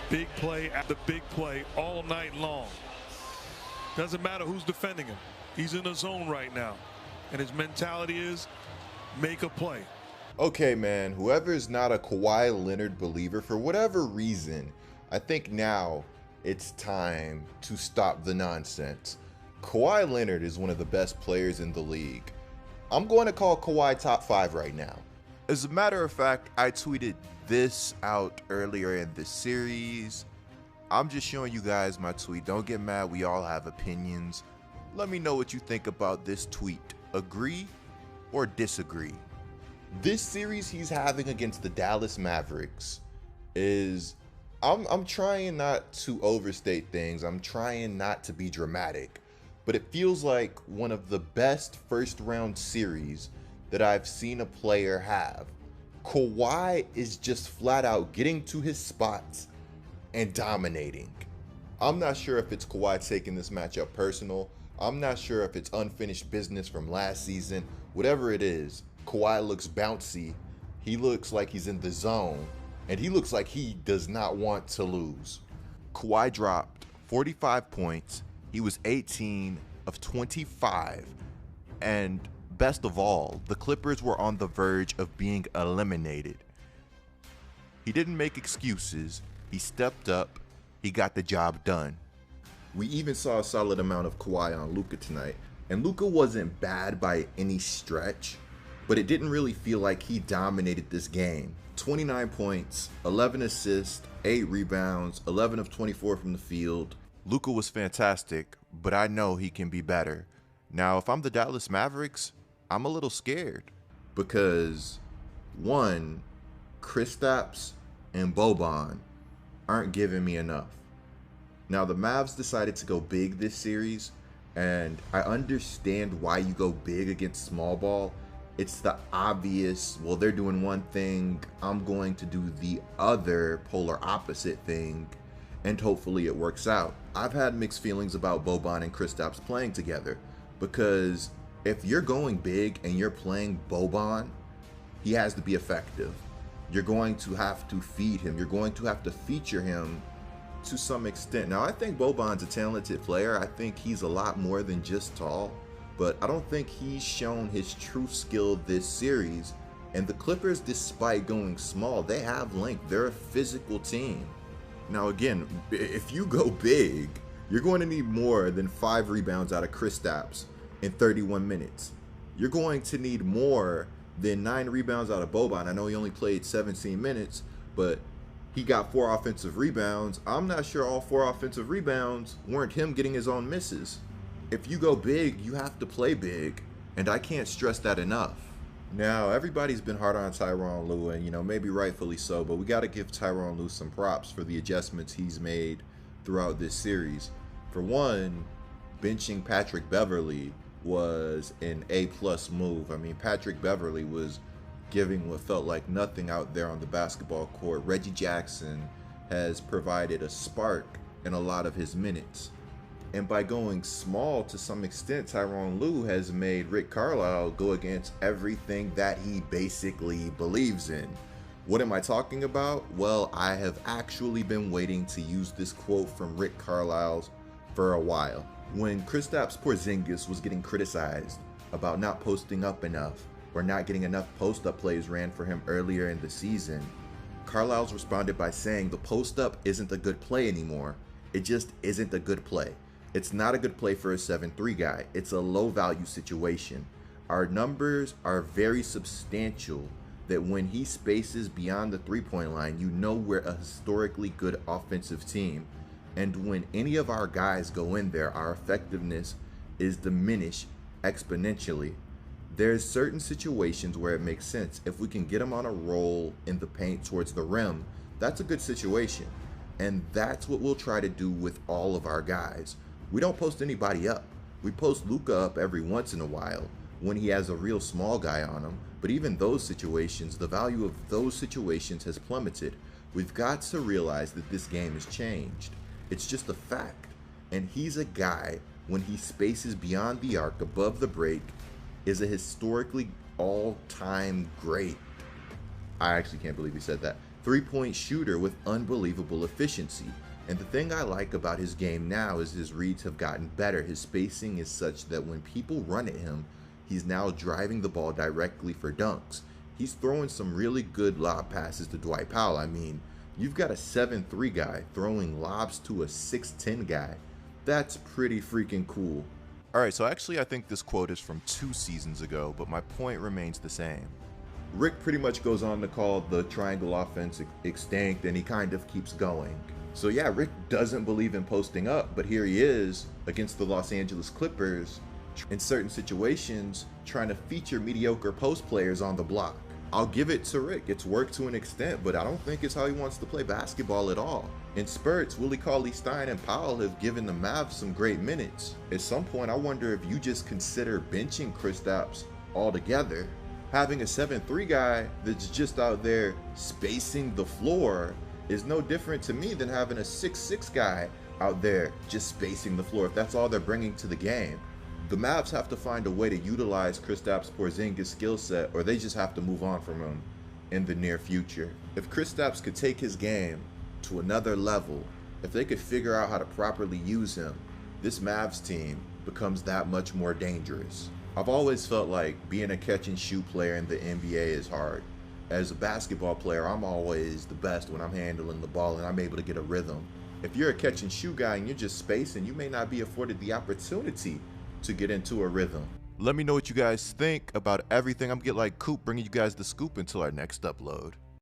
big play after big play all night long. Doesn't matter who's defending him. He's in the zone right now. And his mentality is make a play. Okay, man, whoever's not a Kawhi Leonard believer, for whatever reason, I think now it's time to stop the nonsense. Kawhi Leonard is one of the best players in the league. I'm going to call Kawhi top 5 right now. As a matter of fact, I tweeted this out earlier in the series. I'm just showing you guys my tweet. Don't get mad, we all have opinions. Let me know what you think about this tweet. Agree or disagree? This series he's having against the Dallas Mavericks is, I'm trying not to overstate things. I'm trying not to be dramatic, but it feels like one of the best first round series that I've seen a player have. Kawhi is just flat out getting to his spots and dominating. I'm not sure if it's Kawhi taking this matchup personal. I'm not sure if it's unfinished business from last season. Whatever it is, Kawhi looks bouncy. He looks like he's in the zone, and he looks like he does not want to lose. Kawhi dropped 45 points. He was 18 of 25. And best of all, the Clippers were on the verge of being eliminated. He didn't make excuses. He stepped up. He got the job done. We even saw a solid amount of Kawhi on Luka tonight. And Luka wasn't bad by any stretch, but it didn't really feel like he dominated this game. 29 points, 11 assists, 8 rebounds, 11 of 24 from the field. Luka was fantastic, but I know he can be better. Now, if I'm the Dallas Mavericks, I'm a little scared because, one, Kristaps and Boban aren't giving me enough. Now, the Mavs decided to go big this series, and I understand why you go big against small ball. It's the obvious, well, they're doing one thing, I'm going to do the other polar opposite thing, and hopefully it works out. I've had mixed feelings about Boban and Kristaps playing together, because if you're going big and you're playing Boban, he has to be effective. You're going to have to feed him. You're going to have to feature him to some extent. Now, I think Boban's a talented player. I think he's a lot more than just tall, but I don't think he's shown his true skill this series. And the Clippers, despite going small, they have length. They're a physical team. Now, again, if you go big, you're going to need more than 5 rebounds out of Kristaps in 31 minutes. You're going to need more than 9 rebounds out of Boban. I know he only played 17 minutes, but he got 4 offensive rebounds. I'm not sure all 4 offensive rebounds weren't him getting his own misses. If you go big, you have to play big, and I can't stress that enough. Now, everybody's been hard on Tyronn Lue, and maybe rightfully so, but we got to give Tyronn Lue some props for the adjustments he's made throughout this series. For one, benching Patrick Beverley was an A-plus move. I mean, Patrick Beverley was giving what felt like nothing out there on the basketball court. Reggie Jackson has provided a spark in a lot of his minutes. And by going small to some extent, Tyronn Lue has made Rick Carlisle go against everything that he basically believes in. What am I talking about? Well, I have actually been waiting to use this quote from Rick Carlisle for a while. When Kristaps Porzingis was getting criticized about not posting up enough or not getting enough post-up plays ran for him earlier in the season, Carlisle's responded by saying the post-up isn't a good play anymore. It just isn't a good play. It's not a good play for a 7-3 guy. It's a low-value situation. Our numbers are very substantial that when he spaces beyond the three-point line, you know we're a historically good offensive team. And when any of our guys go in there, our effectiveness is diminished exponentially. There's certain situations where it makes sense. If we can get them on a roll in the paint towards the rim, that's a good situation. And that's what we'll try to do with all of our guys. We don't post anybody up. We post Luka up every once in a while when he has a real small guy on him. But even those situations, the value of those situations has plummeted. We've got to realize that this game has changed. It's just a fact. And he's a guy, when he spaces beyond the arc, above the break, is a historically all-time great. I actually can't believe he said that. three-point shooter with unbelievable efficiency. And the thing I like about his game now is his reads have gotten better. His spacing is such that when people run at him, he's now driving the ball directly for dunks. He's throwing some really good lob passes to Dwight Powell. I mean, you've got a 7'3" guy throwing lobs to a 6'10" guy. That's pretty freaking cool. Alright, so actually I think this quote is from 2 seasons ago, but my point remains the same. Rick pretty much goes on to call the triangle offense extinct, and he kind of keeps going. So yeah, Rick doesn't believe in posting up, but here he is against the Los Angeles Clippers in certain situations trying to feature mediocre post players on the block. I'll give it to Rick, it's worked to an extent, but I don't think it's how he wants to play basketball at all. In spurts, Willie Cauley-Stein and Powell have given the Mavs some great minutes. At some point, I wonder if you just consider benching Kristaps altogether. Having a 7'3" guy that's just out there spacing the floor is no different to me than having a 6'6" guy out there just spacing the floor, if that's all they're bringing to the game. The Mavs have to find a way to utilize Kristaps Porzingis' skill set, or they just have to move on from him in the near future. If Kristaps could take his game to another level, if they could figure out how to properly use him, this Mavs team becomes that much more dangerous. I've always felt like being a catch and shoot player in the NBA is hard. As a basketball player, I'm always the best when I'm handling the ball and I'm able to get a rhythm. If you're a catch and shoot guy and you're just spacing, you may not be afforded the opportunity to get into a rhythm. Let me know what you guys think about everything. I'm Get Like Coop, bringing you guys the scoop until our next upload.